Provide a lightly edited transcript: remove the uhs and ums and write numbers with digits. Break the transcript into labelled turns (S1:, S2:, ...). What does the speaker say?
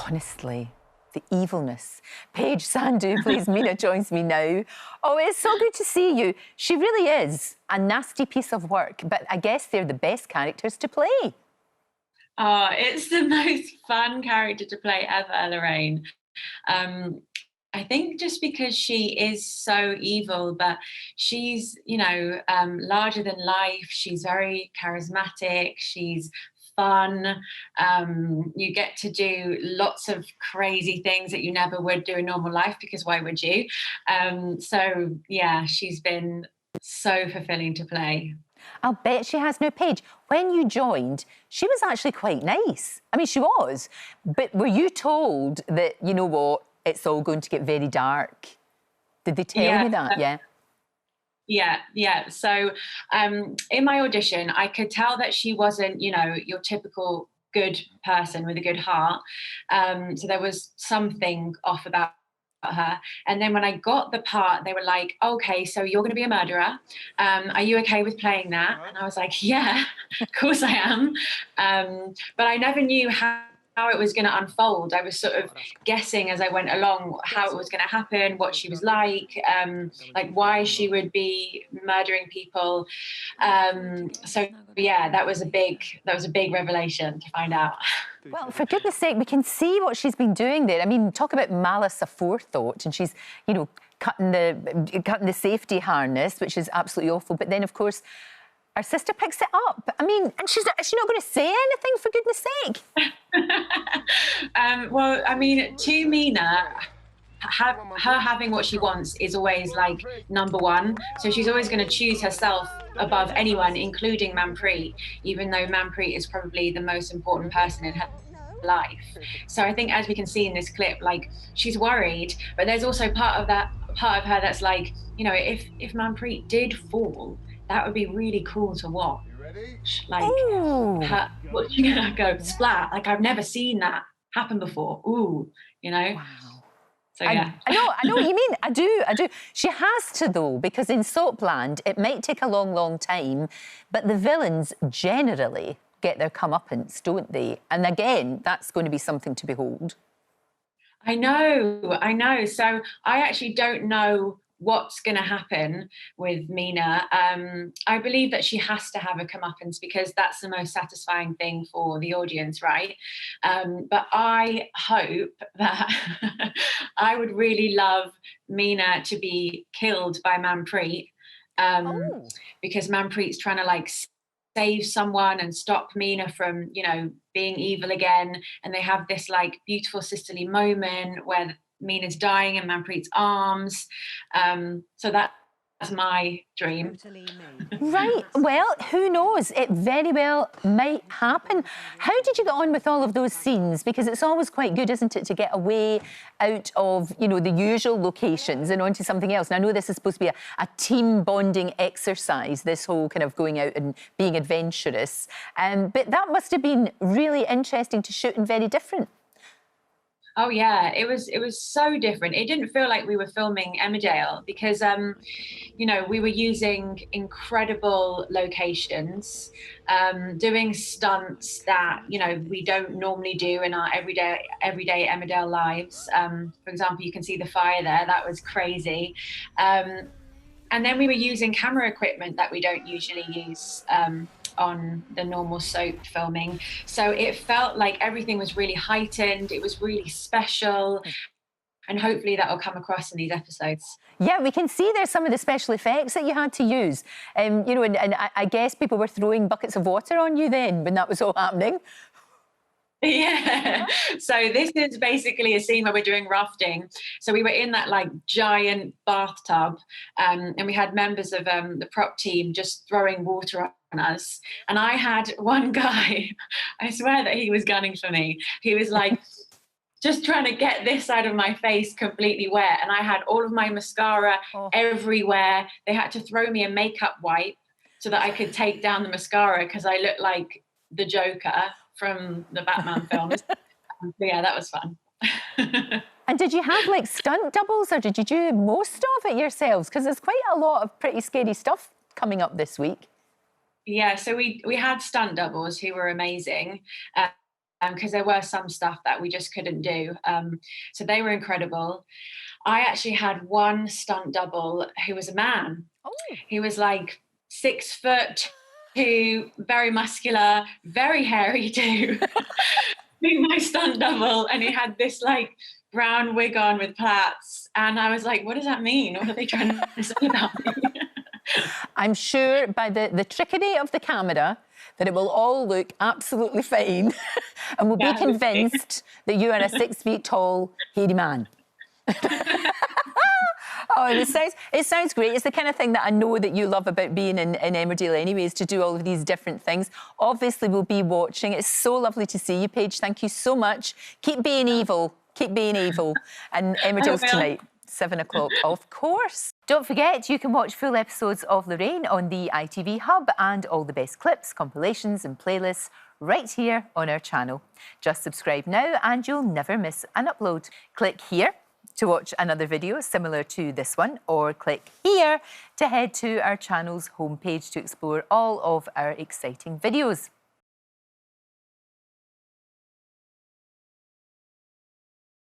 S1: Honestly, the evilness. Paige Sandhu, please, Meena joins me now. Oh, it's so good to see you. She really is a nasty piece of work, but I guess they're the best characters to play.
S2: Oh, it's the most fun character to play ever, Lorraine. I think just because she is so evil, but she's, larger than life. She's very charismatic. She's fun. You get to do lots of crazy things that you never would do in normal life, because why would you? Yeah, she's been so fulfilling to play.
S1: I'll bet she has. Now, Paige, when you joined, she was actually quite nice. I mean, she was. But were you told that, you know what, it's all going to get very dark? Did they tell you that?
S2: Yeah. So in my audition, I could tell that she wasn't, your typical good person with a good heart. So there was something off about her. And then when I got the part, they were like, okay, so you're going to be a murderer. Are you okay with playing that? And I was like, yeah, of course I am. But I never knew how it was going to unfold. I was sort of guessing as I went along how it was going to happen, what she was like why she would be murdering people. So yeah, that was a big revelation to find out.
S1: Well, for goodness sake, we can see what she's been doing there. I mean, talk about malice aforethought, and she's, cutting the safety harness, which is absolutely awful. But then, of course, her sister picks it up. I mean, and is she not going to say anything, for goodness sake?
S2: Well, I mean, to Meena, her having what she wants is always like number one. So she's always going to choose herself above anyone, including Manpreet, even though Manpreet is probably the most important person in her life. So I think, as we can see in this clip, like, she's worried, but there's also part of her that's like, if Manpreet did fall, that would be really cool to watch. Like, watching her go splat. Like, I've never seen that happen before. Ooh,
S1: Wow.
S2: So yeah.
S1: I know what you mean. I do. She has to, though, because in Soapland, it might take a long, long time, but the villains generally get their comeuppance, don't they? And again, that's going to be something to behold.
S2: I know. So I actually don't know what's going to happen with Meena. I believe that she has to have a comeuppance because that's the most satisfying thing for the audience, right? But I hope that I would really love Meena to be killed by Manpreet, because Manpreet's trying to save someone and stop Meena from, being evil again. And they have this beautiful sisterly moment where Meena's dying in Manpreet's arms. So that's my dream.
S1: Right. Well, who knows? It very well might happen. How did you get on with all of those scenes? Because it's always quite good, isn't it, to get away out of, the usual locations and onto something else. And I know this is supposed to be a team bonding exercise, this whole kind of going out and being adventurous. But that must have been really interesting to shoot and very different.
S2: Oh yeah, it was so different. It didn't feel like we were filming Emmerdale because, we were using incredible locations, doing stunts that, we don't normally do in our everyday Emmerdale lives. For example, you can see the fire there. That was crazy. And then we were using camera equipment that we don't usually use on the normal soap filming. So it felt like everything was really heightened. It was really special. And hopefully that will come across in these episodes.
S1: Yeah, we can see there's some of the special effects that you had to use. And I guess people were throwing buckets of water on you then when that was all happening.
S2: Yeah. So this is basically a scene where we're doing rafting. So we were in that giant bathtub, and we had members of the prop team just throwing water on us. And I had one guy, I swear that he was gunning for me. He was just trying to get this side of my face completely wet. And I had all of my mascara everywhere. They had to throw me a makeup wipe so that I could take down the mascara because I looked like the Joker from the Batman films. Yeah, that was fun.
S1: And did you have stunt doubles, or did you do most of it yourselves? Because there's quite a lot of pretty scary stuff coming up this week.
S2: Yeah, so we had stunt doubles who were amazing. because there were some stuff that we just couldn't do. So they were incredible. I actually had one stunt double who was a man.
S1: Oh.
S2: He was like 6'2", very muscular, very hairy too. Being my stunt double, and he had this like brown wig on with plaits, and I was like, what does that mean? What are they trying to say about me?
S1: I'm sure by the trickery of the camera that it will all look absolutely fine and we'll be convinced that you are a 6 feet tall, hairy man. Oh, it sounds great. It's the kind of thing that I know that you love about being in Emmerdale anyways, to do all of these different things. Obviously, we'll be watching. It's so lovely to see you, Paige. Thank you so much. Keep being evil. Keep being evil. And Emmerdale's tonight. 7 o'clock, of course. Don't forget, you can watch full episodes of Lorraine on the ITV Hub and all the best clips, compilations and playlists right here on our channel. Just subscribe now and you'll never miss an upload. Click here to watch another video similar to this one, or click here to head to our channel's homepage to explore all of our exciting videos.